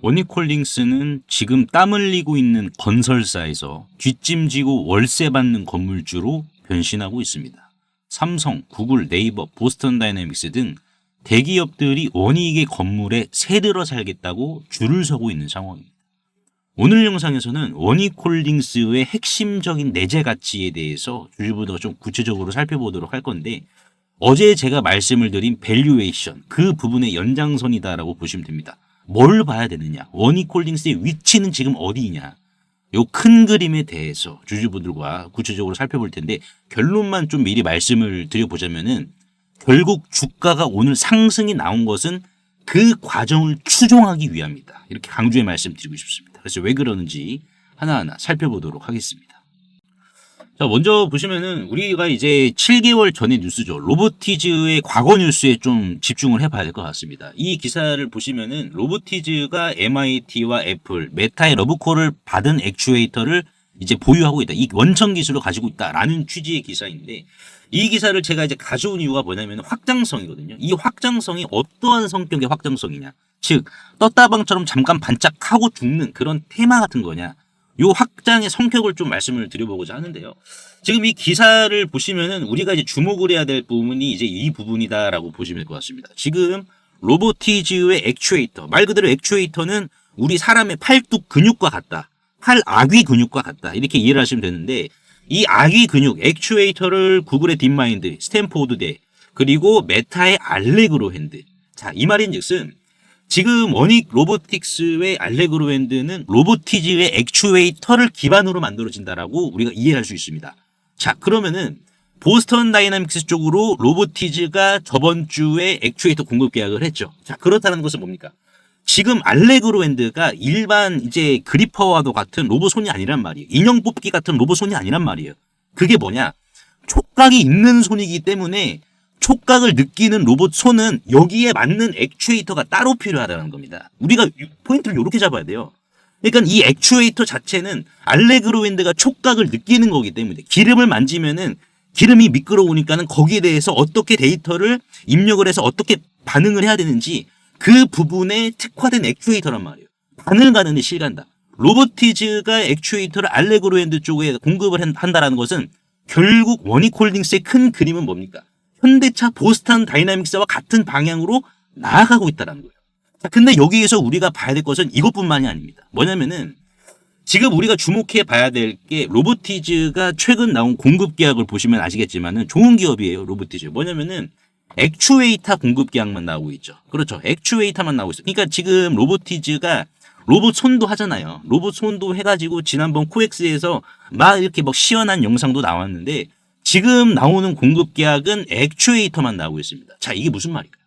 원익홀딩스는 지금 땀 흘리고 있는 건설사에서 뒷짐지고 월세 받는 건물주로 변신하고 있습니다. 삼성, 구글, 네이버, 보스턴 다이내믹스 등 대기업들이 원익의 건물에 새들어 살겠다고 줄을 서고 있는 상황입니다. 오늘 영상에서는 원익홀딩스의 핵심적인 내재 가치에 대해서 주주부터 좀 구체적으로 살펴보도록 할 건데, 어제 제가 말씀을 드린 밸류에이션, 그 부분의 연장선이다라고 보시면 됩니다. 뭘 봐야 되느냐, 원익홀딩스의 위치는 지금 어디냐, 요 큰 그림에 대해서 주주분들과 구체적으로 살펴볼 텐데, 결론만 좀 미리 말씀을 드려보자면은 결국 주가가 오늘 상승이 나온 것은 그 과정을 추종하기 위함이다, 이렇게 강조해 말씀드리고 싶습니다. 그래서 왜 그러는지 하나하나 살펴보도록 하겠습니다. 자, 먼저 보시면은 우리가 이제 7개월 전의 뉴스죠. 로보티즈의 과거 뉴스에 좀 집중을 해봐야 될 것 같습니다. 이 기사를 보시면은 로보티즈가 MIT와 애플, 메타의 러브콜을 받은 액추에이터를 이제 보유하고 있다. 이 원천 기술을 가지고 있다라는 취지의 기사인데, 이 기사를 제가 이제 가져온 이유가 뭐냐면 확장성이거든요. 이 확장성이 어떠한 성격의 확장성이냐. 즉, 떴다방처럼 잠깐 반짝하고 죽는 그런 테마 같은 거냐. 요 확장의 성격을 좀 말씀을 드려보고자 하는데요. 지금 이 기사를 보시면은 우리가 이제 주목을 해야 될 부분이 이제 이 부분이다라고 보시면 될 것 같습니다. 지금 로보티즈의 액추에이터, 말 그대로 액추에이터는 우리 사람의 팔뚝 근육과 같다. 팔 아귀 근육과 같다. 이렇게 이해를 하시면 되는데, 이 아귀 근육, 액추에이터를 구글의 딥마인드, 스탠포드대, 그리고 메타의 알레그로 핸드. 자, 이 말인즉슨 지금 원익 로보틱스의 알레그로 핸드는 로보티즈의 액추에이터를 기반으로 만들어진다라고 우리가 이해할 수 있습니다. 자, 그러면은 보스턴 다이내믹스 쪽으로 로보티즈가 저번 주에 액추에이터 공급 계약을 했죠. 자, 그렇다는 것은 뭡니까? 지금 알레그로 핸드가 일반 이제 그리퍼와도 같은 로봇손이 아니란 말이에요. 인형 뽑기 같은 로봇손이 아니란 말이에요. 그게 뭐냐? 촉각이 있는 손이기 때문에 촉각을 느끼는 로봇 손은 여기에 맞는 액추에이터가 따로 필요하다는 겁니다. 우리가 포인트를 이렇게 잡아야 돼요. 그러니까 이 액추에이터 자체는 알레그로 핸드가 촉각을 느끼는 거기 때문에 기름을 만지면은 기름이 미끄러우니까는 거기에 대해서 어떻게 데이터를 입력을 해서 어떻게 반응을 해야 되는지 그 부분에 특화된 액추에이터란 말이에요. 반응을 가는데 실간다. 로보티즈가 액추에이터를 알레그로 핸드 쪽에 공급을 한다라는 것은 결국 원익홀딩스의 큰 그림은 뭡니까? 현대차 보스턴 다이내믹스와 같은 방향으로 나아가고 있다는 거예요. 자, 근데 여기에서 우리가 봐야 될 것은 이것뿐만이 아닙니다. 뭐냐면은 지금 우리가 주목해 봐야 될 게, 로보티즈가 최근 나온 공급 계약을 보시면 아시겠지만은 좋은 기업이에요, 로보티즈. 뭐냐면은 액추에이터 공급 계약만 나오고 있죠. 그렇죠. 액추에이터만 나오고 있어요. 그러니까 지금 로보티즈가 로봇 손도 하잖아요. 로봇 손도 해가지고 지난번 코엑스에서 막 이렇게 막 시원한 영상도 나왔는데, 지금 나오는 공급 계약은 액추에이터만 나오고 있습니다. 자, 이게 무슨 말일까요?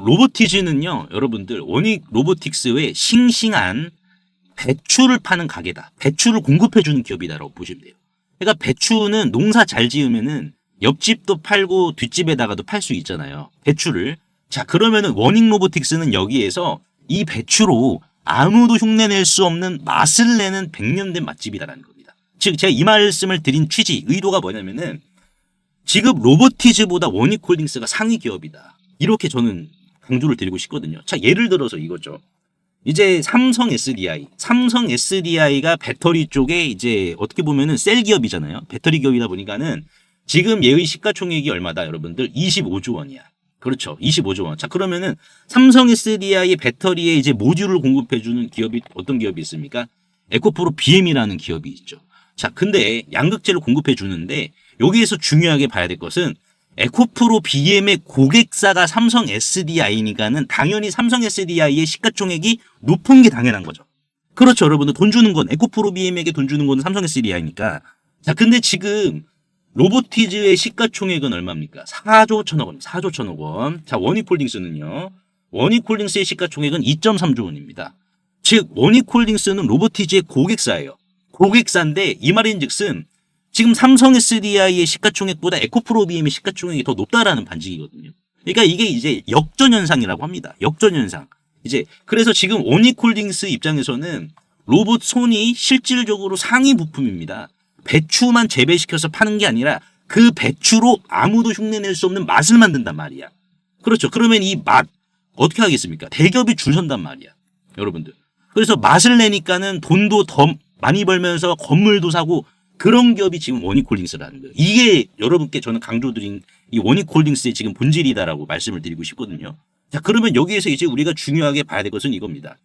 로보티즈는요, 여러분들, 원익 로보틱스의 싱싱한 배추를 파는 가게다. 배추를 공급해주는 기업이다라고 보시면 돼요. 그러니까 배추는 농사 잘 지으면은 옆집도 팔고 뒷집에다가도 팔 수 있잖아요. 배추를. 자, 그러면은 원익 로보틱스는 여기에서 이 배추로 아무도 흉내낼 수 없는 맛을 내는 100년 된 맛집이다라는 겁니다. 즉, 제가 이 말씀을 드린 취지, 의도가 뭐냐면은 지금 로보티즈보다 원익홀딩스가 상위 기업이다, 이렇게 저는 강조를 드리고 싶거든요. 자, 예를 들어서 이거죠. 이제 삼성 SDI가 배터리 쪽에 이제 어떻게 보면은 셀 기업이잖아요. 배터리 기업이다 보니까는 지금 얘의 시가총액이 얼마다, 여러분들? 25조 원이야. 그렇죠. 25조 원. 자, 그러면은 삼성 SDI의 배터리에 이제 모듈을 공급해주는 기업이 어떤 기업이 있습니까? 에코프로 BM이라는 기업이 있죠. 자, 근데 양극재를 공급해 주는데 여기에서 중요하게 봐야 될 것은 에코프로 BM의 고객사가 삼성 SDI니까는 당연히 삼성 SDI의 시가총액이 높은 게 당연한 거죠. 그렇죠, 여러분들. 돈 주는 건, 에코프로 BM에게 돈 주는 건 삼성 SDI니까. 자, 근데 지금 로보티즈의 시가총액은 얼마입니까? 4조 1천억 원입니다. 4조 1천억 원. 자, 원익홀딩스는요. 원익홀딩스의 시가총액은 2.3조 원입니다. 즉, 원익홀딩스는 로보티즈의 고객사예요. 고객사인데 이 말인즉슨 지금 삼성 SDI의 시가총액보다 에코프로 BM의 시가총액이 더 높다라는 반증이거든요. 그러니까 이게 이제 역전 현상이라고 합니다. 역전 현상. 이제 그래서 지금 원익홀딩스 입장에서는 로봇 손이 실질적으로 상위 부품입니다. 배추만 재배시켜서 파는 게 아니라 그 배추로 아무도 흉내낼 수 없는 맛을 만든단 말이야. 그렇죠. 그러면 이 맛, 어떻게 하겠습니까? 대기업이 줄 선단 말이야. 여러분들. 그래서 맛을 내니까는 돈도 더 많이 벌면서 건물도 사고 그런 기업이 지금 원익홀딩스라는 거예요. 이게 여러분께 저는 강조드린 이 원익홀딩스의 지금 본질이다라고 말씀을 드리고 싶거든요. 자, 그러면 여기에서 이제 우리가 중요하게 봐야 될 것은 이겁니다.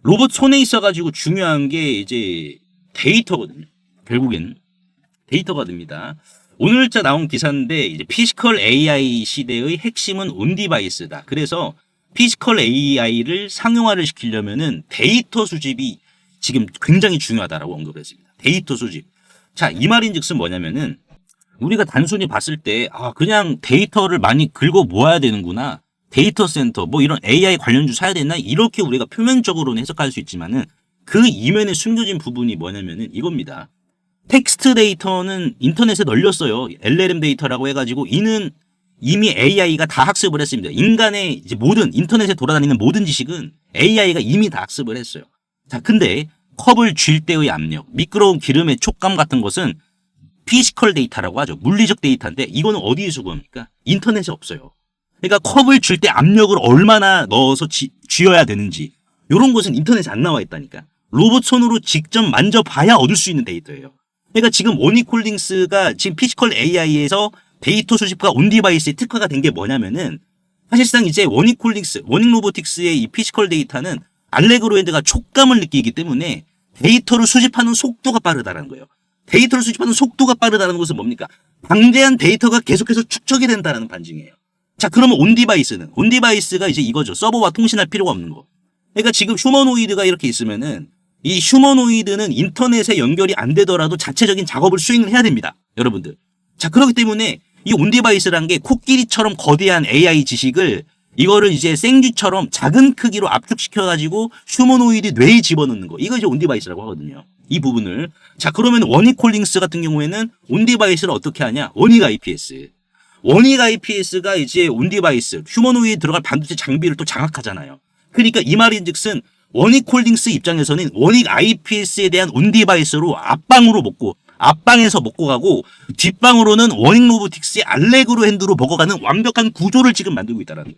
로봇 손에 있어가지고 중요한 게 이제 데이터거든요. 결국엔 데이터가 됩니다. 오늘자 나온 기사인데 이제 피지컬 AI 시대의 핵심은 온디바이스다. 그래서 피지컬 AI를 상용화를 시키려면은 데이터 수집이 지금 굉장히 중요하다라고 언급을 했습니다. 데이터 수집. 자, 이 말인즉슨 뭐냐면은 우리가 단순히 봤을 때 그냥 데이터를 많이 긁어 모아야 되는구나. 데이터 센터 뭐 이런 AI 관련주 사야 되나 이렇게 우리가 표면적으로는 해석할 수 있지만은 그 이면에 숨겨진 부분이 뭐냐면은 이겁니다. 텍스트 데이터는 인터넷에 널렸어요. LLM 데이터라고 해가지고 이는 이미 AI가 다 학습을 했습니다. 인간의 이제 모든 인터넷에 돌아다니는 모든 지식은 AI가 이미 다 학습을 했어요. 자, 근데 컵을 쥘 때의 압력, 미끄러운 기름의 촉감 같은 것은 피지컬 데이터라고 하죠. 물리적 데이터인데 이거는 어디에서 구합니까? 인터넷에 없어요. 그러니까 컵을 쥘 때 압력을 얼마나 넣어서 쥐어야 되는지 이런 것은 인터넷에 안 나와 있다니까. 로봇 손으로 직접 만져봐야 얻을 수 있는 데이터예요. 그러니까 지금 원익홀딩스가 지금 피지컬 AI에서 데이터 수집과 온디바이스에 특화가 된 게 뭐냐면은 사실상 이제 원익홀딩스, 원익로보틱스의 이 피지컬 데이터는 알레그로 핸드가 촉감을 느끼기 때문에 데이터를 수집하는 속도가 빠르다는 거예요. 데이터를 수집하는 속도가 빠르다는 것은 뭡니까? 방대한 데이터가 계속해서 축적이 된다는 반증이에요. 자, 그러면 온디바이스는? 온디바이스가 이제 이거죠. 서버와 통신할 필요가 없는 거. 그러니까 지금 휴머노이드가 이렇게 있으면은 이 휴머노이드는 인터넷에 연결이 안 되더라도 자체적인 작업을 수행을 해야 됩니다. 여러분들. 자, 그렇기 때문에 이 온디바이스라는 게 코끼리처럼 거대한 AI 지식을 이거를 이제 생쥐처럼 작은 크기로 압축시켜가지고 휴머노이드 뇌에 집어넣는 거. 이거 이제 온디바이스라고 하거든요. 이 부분을. 자, 그러면 원익홀딩스 같은 경우에는 온디바이스를 어떻게 하냐? 원익 IPS. 원익 IPS가 이제 온디바이스, 휴머노이드에 들어갈 반도체 장비를 또 장악하잖아요. 그러니까 이 말인즉슨 원익홀딩스 입장에서는 원익 IPS에 대한 온디바이스로 앞방에서 먹고 가고 뒷방으로는 원익로보틱스의 알레그로 핸드로 먹어가는 완벽한 구조를 지금 만들고 있다는 거예요.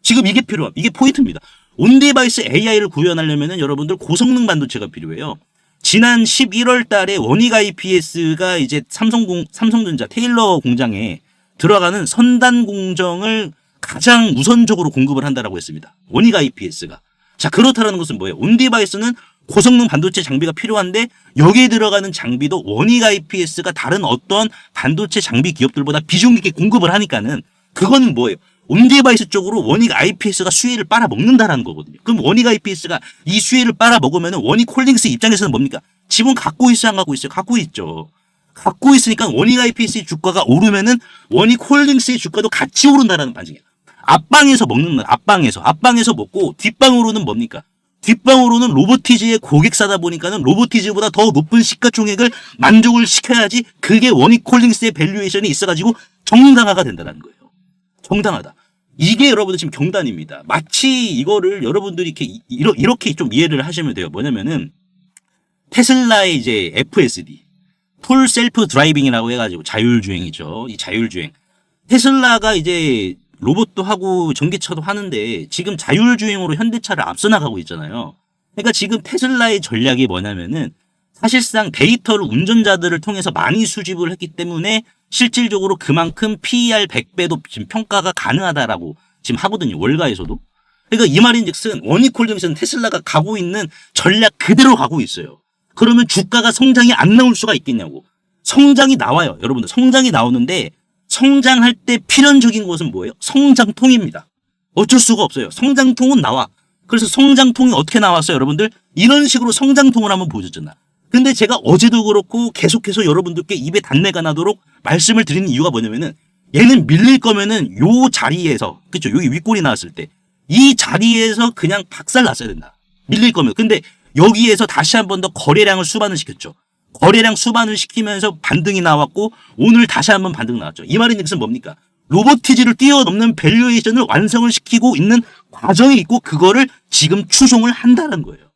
지금 이게 필요합니다. 이게 포인트입니다. 온디바이스 AI를 구현하려면 여러분들 고성능 반도체가 필요해요. 지난 11월 달에 원익 IPS가 이제 삼성전자 테일러 공장에 들어가는 선단 공정을 가장 우선적으로 공급을 한다라고 했습니다. 원익 IPS가. 자, 그렇다는 것은 뭐예요? 온디바이스는 고성능 반도체 장비가 필요한데 여기에 들어가는 장비도 원익 IPS가 다른 어떤 반도체 장비 기업들보다 비중 있게 공급을 하니까는 그거는 뭐예요? 온디바이스 쪽으로 원익 IPS가 수혜를 빨아먹는다라는 거거든요. 그럼 원익 IPS가 이 수혜를 빨아먹으면 원익홀딩스 입장에서는 뭡니까? 지분 갖고 있어요, 안 갖고 있어요? 갖고 있죠. 갖고 있으니까 원익 IPS의 주가가 오르면은 원익홀딩스의 주가도 같이 오른다라는 반증이에요. 앞방에서 먹고 뒷방으로는 뭡니까? 뒷방으로는 로보티즈의 고객사다 보니까는 로보티즈보다 더 높은 시가총액을 만족을 시켜야지 그게 원익홀딩스의 밸류에이션이 있어가지고 정당화가 된다는 거예요. 정당하다. 이게 여러분들 지금 경단입니다. 마치 이거를 여러분들이 이렇게 좀 이해를 하시면 돼요. 뭐냐면은 테슬라의 이제 FSD, 풀 셀프 드라이빙이라고 해가지고 자율주행이죠. 이 자율주행. 테슬라가 이제 로봇도 하고 전기차도 하는데 지금 자율주행으로 현대차를 앞서 나가고 있잖아요. 그러니까 지금 테슬라의 전략이 뭐냐면은 사실상 데이터를 운전자들을 통해서 많이 수집을 했기 때문에 실질적으로 그만큼 PER 100배도 지금 평가가 가능하다라고 지금 하거든요. 월가에서도. 그러니까 이 말인즉슨 원익홀딩스는 테슬라가 가고 있는 전략 그대로 가고 있어요. 그러면 주가가 성장이 안 나올 수가 있겠냐고. 성장이 나와요. 여러분들 성장이 나오는데 성장할 때 필연적인 것은 뭐예요? 성장통입니다. 어쩔 수가 없어요. 성장통은 나와. 그래서 성장통이 어떻게 나왔어요, 여러분들? 이런 식으로 성장통을 한번 보여줬잖아. 근데 제가 어제도 그렇고 계속해서 여러분들께 입에 단내가 나도록 말씀을 드리는 이유가 뭐냐면은 얘는 밀릴 거면은 요 자리에서, 그쵸? 여기 윗골이 나왔을 때 이 자리에서 그냥 박살 났어야 된다. 밀릴 거면. 근데 여기에서 다시 한 번 더 거래량을 수반을 시켰죠. 거래량 수반을 시키면서 반등이 나왔고 오늘 다시 한번 반등 나왔죠. 이 말인 즉슨 뭡니까? 로보티즈를 뛰어넘는 밸류에이션을 완성을 시키고 있는 과정이 있고 그거를 지금 추종을 한다는 거예요.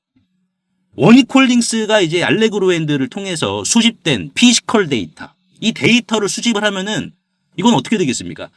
원익홀딩스가 이제 알레그로 핸드를 통해서 수집된 피지컬 데이터, 이 데이터를 수집을 하면은 이건 어떻게 되겠습니까?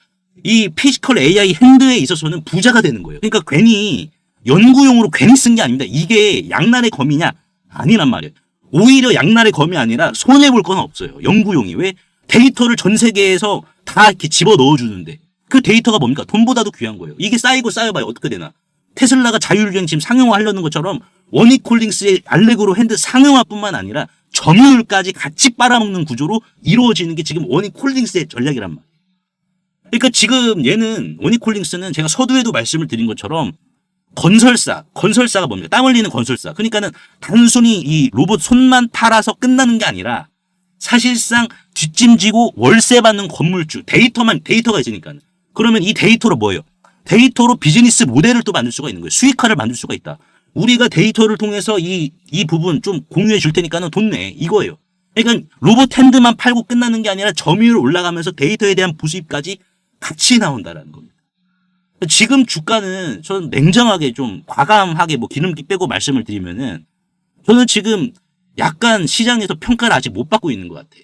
이 피지컬 AI 핸드에 있어서는 부자가 되는 거예요. 그러니까 괜히 연구용으로 괜히 쓴 게 아닙니다. 이게 양날의 검이냐? 아니란 말이에요. 오히려 양날의 검이 아니라 손해볼 건 없어요. 연구용이. 왜? 데이터를 전 세계에서 다 이렇게 집어 넣어주는데 그 데이터가 뭡니까? 돈보다도 귀한 거예요. 이게 쌓이고 쌓여봐야 어떻게 되나? 테슬라가 자율주행 지금 상용화하려는 것처럼 원익홀딩스의 알레그로 핸드 상용화뿐만 아니라 점유율까지 같이 빨아먹는 구조로 이루어지는 게 지금 원익홀딩스의 전략이란 말이에요. 그러니까 지금 얘는 원익홀딩스는 제가 서두에도 말씀을 드린 것처럼 건설사가 뭡니까? 땀 흘리는 건설사. 그러니까는 단순히 이 로봇 손만 팔아서 끝나는 게 아니라 사실상 뒷짐지고 월세 받는 건물주, 데이터가 있으니까. 그러면 이 데이터로 뭐예요? 데이터로 비즈니스 모델을 또 만들 수가 있는 거예요. 수익화를 만들 수가 있다. 우리가 데이터를 통해서 이 부분 좀 공유해 줄 테니까는 돈 내. 이거예요. 그러니까 로봇 핸드만 팔고 끝나는 게 아니라 점유율 올라가면서 데이터에 대한 부수입까지 같이 나온다라는 겁니다. 지금 주가는 저는 냉정하게 좀 과감하게 뭐 기름기 빼고 말씀을 드리면은 저는 지금 약간 시장에서 평가를 아직 못 받고 있는 것 같아요.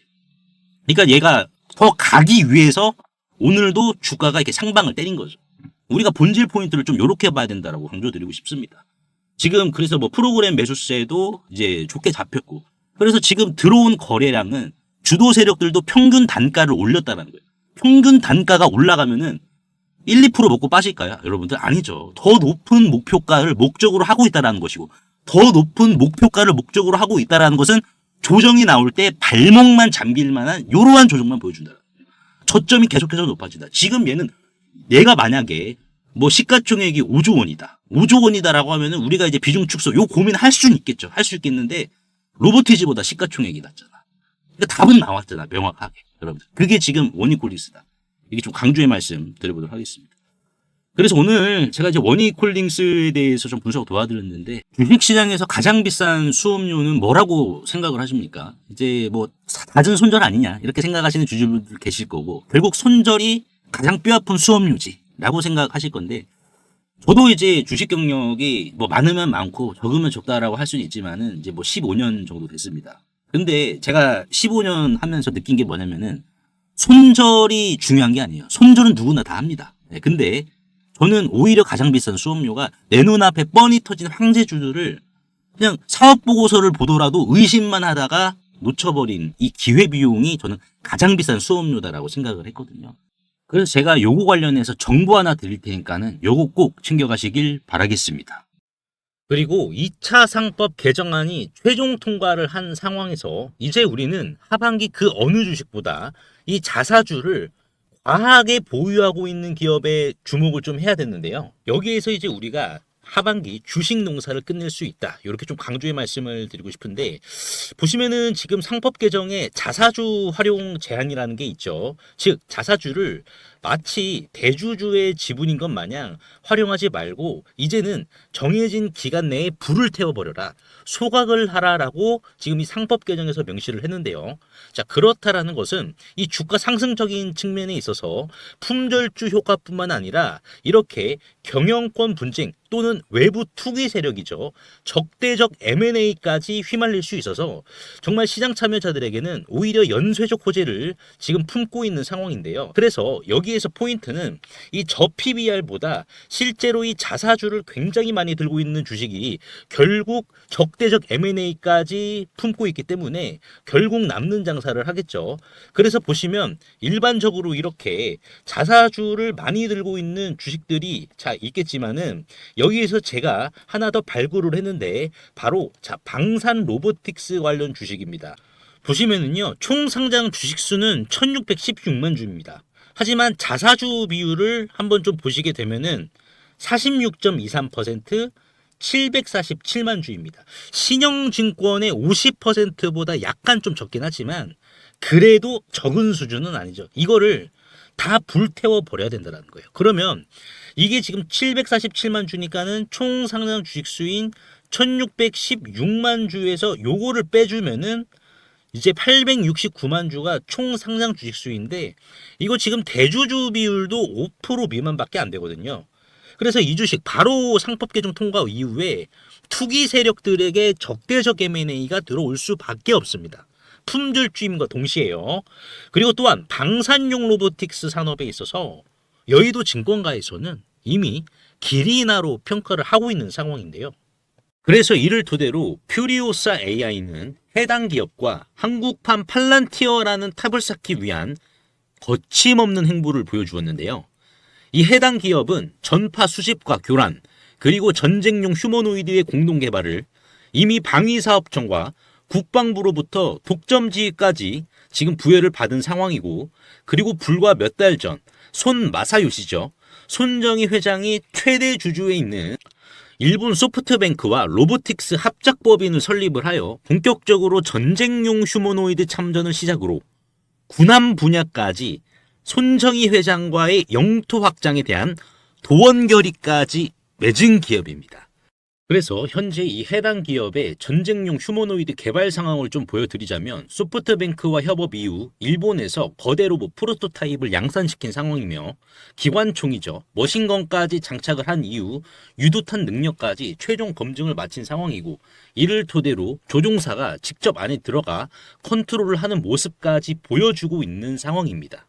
그러니까 얘가 더 가기 위해서 오늘도 주가가 이렇게 상방을 때린 거죠. 우리가 본질 포인트를 좀 요렇게 봐야 된다라고 강조드리고 싶습니다. 지금 그래서 뭐 프로그램 매수세도 이제 좋게 잡혔고 그래서 지금 들어온 거래량은 주도 세력들도 평균 단가를 올렸다는 거예요. 평균 단가가 올라가면은 1, 2% 먹고 빠질까요? 여러분들 아니죠. 더 높은 목표가를 목적으로 하고 있다는 것이고 더 높은 목표가를 목적으로 하고 있다는 것은 조정이 나올 때 발목만 잠길 만한 이러한 조정만 보여준다. 저점이 계속해서 높아진다. 지금 얘가 만약에 뭐 시가총액이 5조 원이다. 5조 원이다라고 하면은 우리가 이제 비중 축소 요 고민할 수는 있겠죠. 할 수 있겠는데 로보티지보다 시가총액이 낮잖아. 그러니까 답은 나왔잖아. 명확하게. 여러분들. 그게 지금 원익홀딩스다. 이게 좀 강조의 말씀 드려보도록 하겠습니다. 그래서 오늘 제가 이제 원익홀딩스에 대해서 좀 분석 도와드렸는데 주식시장에서 가장 비싼 수업료는 뭐라고 생각을 하십니까? 이제 뭐 낮은 손절 아니냐 이렇게 생각하시는 주주분들 계실 거고 결국 손절이 가장 뼈아픈 수업료지라고 생각하실 건데 저도 이제 주식 경력이 뭐 많으면 많고 적으면 적다라고 할 수는 있지만은 이제 뭐 15년 정도 됐습니다. 근데 제가 15년 하면서 느낀 게 뭐냐면은 손절이 중요한 게 아니에요. 손절은 누구나 다 합니다. 네, 근데 저는 오히려 가장 비싼 수업료가 내 눈앞에 뻔히 터진 황제주들을 그냥 사업보고서를 보더라도 의심만 하다가 놓쳐버린 이 기회비용이 저는 가장 비싼 수업료다라고 생각을 했거든요. 그래서 제가 요거 관련해서 정보 하나 드릴 테니까는 요거 꼭 챙겨가시길 바라겠습니다. 그리고 2차 상법 개정안이 최종 통과를 한 상황에서 이제 우리는 하반기 그 어느 주식보다 이 자사주를 과하게 보유하고 있는 기업에 주목을 좀 해야 되는데요. 여기에서 이제 우리가 하반기 주식 농사를 끝낼 수 있다. 이렇게 좀 강조의 말씀을 드리고 싶은데 보시면은 지금 상법 개정에 자사주 활용 제한이라는 게 있죠. 즉 자사주를 마치 대주주의 지분인 것 마냥 활용하지 말고 이제는 정해진 기간 내에 불을 태워버려라. 소각을 하라라고 지금 이 상법 개정에서 명시를 했는데요. 자, 그렇다라는 것은 이 주가 상승적인 측면에 있어서 품절주 효과뿐만 아니라 이렇게 경영권 분쟁 또는 외부 투기 세력이죠. 적대적 M&A까지 휘말릴 수 있어서 정말 시장 참여자들에게는 오히려 연쇄적 호재를 지금 품고 있는 상황인데요. 그래서 여기에서 포인트는 이 저 PBR보다 실제로 이 자사주를 굉장히 많이 들고 있는 주식이 결국 적대적 M&A까지 품고 있기 때문에 결국 남는 장사를 하겠죠. 그래서 보시면 일반적으로 이렇게 자사주를 많이 들고 있는 주식들이 자 있겠지만은 여기에서 제가 하나 더 발굴을 했는데 바로 자 방산 로보틱스 관련 주식입니다. 보시면은요 총 상장 주식 수는 1616만 주입니다. 하지만 자사주 비율을 한번 좀 보시게 되면은 46.23% 747만 주입니다. 신영증권의 50%보다 약간 좀 적긴 하지만 그래도 적은 수준은 아니죠. 이거를 다 불태워 버려야 된다는 거예요. 그러면 이게 지금 747만 주니까는 총 상장 주식 수인 1616만 주에서 요거를 빼주면은 이제 869만 주가 총 상장 주식 수인데 이거 지금 대주주 비율도 5% 미만밖에 안 되거든요. 그래서 이 주식 바로 상법 개정 통과 이후에 투기 세력들에게 적대적 M&A가 들어올 수밖에 없습니다. 품절주임과 동시에요. 그리고 또한 방산용 로보틱스 산업에 있어서 여의도 증권가에서는 이미 기리나로 평가를 하고 있는 상황인데요. 그래서 이를 토대로 퓨리오사 AI는 해당 기업과 한국판 팔란티어라는 탑을 쌓기 위한 거침없는 행보를 보여주었는데요. 이 해당 기업은 전파 수집과 교란, 그리고 전쟁용 휴머노이드의 공동 개발을 이미 방위사업청과 국방부로부터 독점지휘까지 지금 부여를 받은 상황이고, 그리고 불과 몇 달 전 손 마사요시죠. 손정희 회장이 최대 주주에 있는 일본 소프트뱅크와 로보틱스 합작법인을 설립을 하여 본격적으로 전쟁용 휴머노이드 참전을 시작으로 군함 분야까지 손정희 회장과의 영토 확장에 대한 도원 결의까지 맺은 기업입니다. 그래서 현재 이 해당 기업의 전쟁용 휴머노이드 개발 상황을 좀 보여드리자면, 소프트뱅크와 협업 이후 일본에서 거대 로봇 프로토타입을 양산시킨 상황이며, 기관총이죠, 머신건까지 장착을 한 이후 유도탄 능력까지 최종 검증을 마친 상황이고, 이를 토대로 조종사가 직접 안에 들어가 컨트롤을 하는 모습까지 보여주고 있는 상황입니다.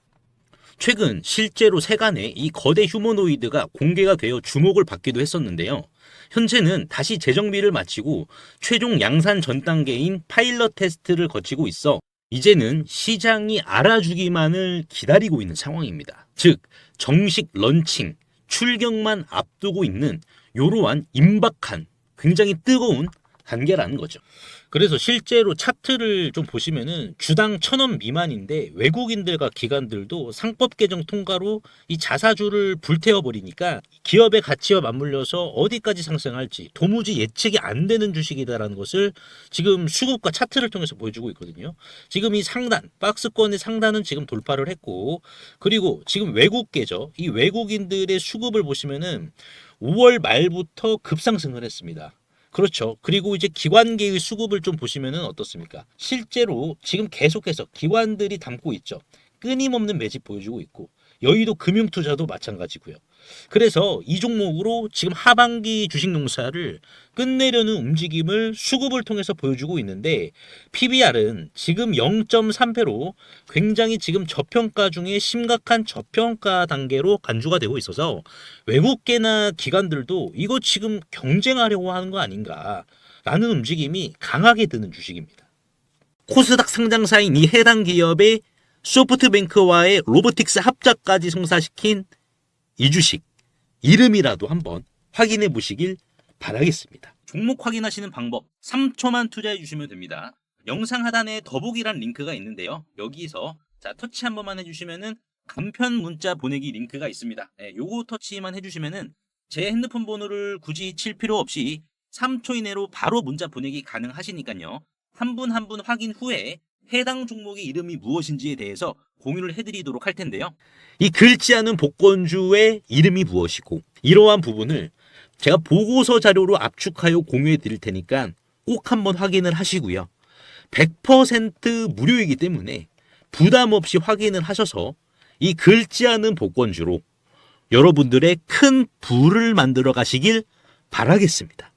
최근 실제로 세간에 이 거대 휴머노이드가 공개가 되어 주목을 받기도 했었는데요. 현재는 다시 재정비를 마치고 최종 양산 전 단계인 파일럿 테스트를 거치고 있어 이제는 시장이 알아주기만을 기다리고 있는 상황입니다. 즉 정식 런칭, 출격만 앞두고 있는 이러한 임박한 굉장히 뜨거운 단계라는 거죠. 그래서 실제로 차트를 좀 보시면은 주당 1,000원 미만인데 외국인들과 기관들도 상법 개정 통과로 이 자사주를 불태워버리니까 기업의 가치와 맞물려서 어디까지 상승할지 도무지 예측이 안 되는 주식이다라는 것을 지금 수급과 차트를 통해서 보여주고 있거든요. 지금 이 상단, 박스권의 상단은 지금 돌파를 했고, 그리고 지금 외국계죠. 이 외국인들의 수급을 보시면은 5월 말부터 급상승을 했습니다. 그렇죠. 그리고 이제 기관계의 수급을 좀 보시면은 어떻습니까? 실제로 지금 계속해서 기관들이 담고 있죠. 끊임없는 매집 보여주고 있고, 여의도 금융투자도 마찬가지고요. 그래서 이 종목으로 지금 하반기 주식농사를 끝내려는 움직임을 수급을 통해서 보여주고 있는데, PBR은 지금 0.3배로 굉장히 지금 저평가 중에 심각한 저평가 단계로 간주가 되고 있어서 외국계나 기관들도 이거 지금 경쟁하려고 하는 거 아닌가라는 움직임이 강하게 드는 주식입니다. 코스닥 상장사인 이 해당 기업의 소프트뱅크와의 로보틱스 합작까지 성사시킨 이 주식 이름이라도 한번 확인해 보시길 바라겠습니다. 종목 확인하시는 방법 3초만 투자해 주시면 됩니다. 영상 하단에 더보기란 링크가 있는데요. 여기서 터치 한 번만 해주시면은 간편 문자 보내기 링크가 있습니다. 요거 터치만 해주시면은 제 핸드폰 번호를 굳이 칠 필요 없이 3초 이내로 바로 문자 보내기 가능하시니까요. 한 분 한 분 확인 후에 해당 종목의 이름이 무엇인지에 대해서 공유를 해드리도록 할 텐데요. 이 긁지 않은 복권주의 이름이 무엇이고, 이러한 부분을 제가 보고서 자료로 압축하여 공유해 드릴 테니까 꼭 한번 확인을 하시고요. 100% 무료이기 때문에 부담 없이 확인을 하셔서 이 긁지 않은 복권주로 여러분들의 큰 부를 만들어 가시길 바라겠습니다.